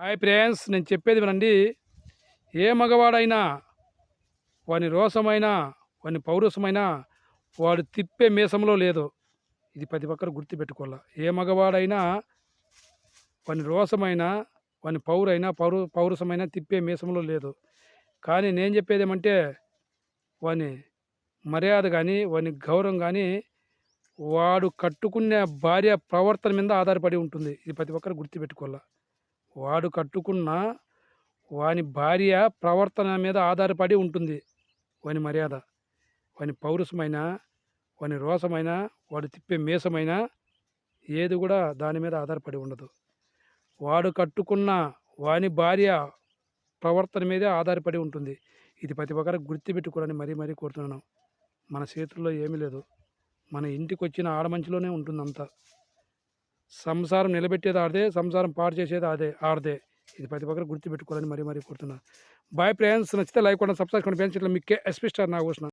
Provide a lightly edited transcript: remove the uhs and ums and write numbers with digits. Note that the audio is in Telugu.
హాయ్ ఫ్రెండ్స్, నేను చెప్పేది వినండి. ఏ మగవాడైనా వాని రోసమైన, వాని పౌరుషమైన వాడు తిప్పే మీసంలో లేదు. ఇది ప్రతి ఒక్కరు గుర్తుపెట్టుకోవాల. ఏ మగవాడైనా వాని రోసమైన, వాని పౌరుషమైన తిప్పే మీసంలో లేదు. కానీ నేను చెప్పేదేమంటే వాని మర్యాద గాని, వాని గౌరవం గాని వాడు కట్టుకున్న భార్య ప్రవర్తన మీద ఆధారపడి ఉంటుంది. ఇది ప్రతి ఒక్కరు గుర్తుపెట్టుకోవాల. వాడు కట్టుకున్న వాని భార్య ప్రవర్తన మీద ఆధారపడి ఉంటుంది వాని మర్యాద. వాని పౌరుషమైన, వాని రోసమైన, వాడు తిప్పే మీసమైన ఏది కూడా దాని మీద ఆధారపడి ఉండదు. వాడు కట్టుకున్న వాని భార్య ప్రవర్తన మీదే ఆధారపడి ఉంటుంది. ఇది ప్రతి ఒక్కరు గుర్తుపెట్టుకోవాలని మరీ కోరుతున్నాను. మన చేతుల్లో ఏమీ లేదు. మన ఇంటికొచ్చిన ఆడమంచిలోనే ఉంటుందంతా. సంసారం నిలబెట్టేది ఆడదే, సంసారం పాడు చేసేది ఆడదే. ఇది ప్రతి ఒక్కరు గుర్తుపెట్టుకోవాలని మరీ కోరుతున్నాను. Bye friends. నచ్చితే లైక్ కొనండి, సబ్స్క్రైబ్ కొనండి ఫ్రెండ్స్. ఇట్లా మీకు ఎస్పీ స్టార్ నాగభూషణ.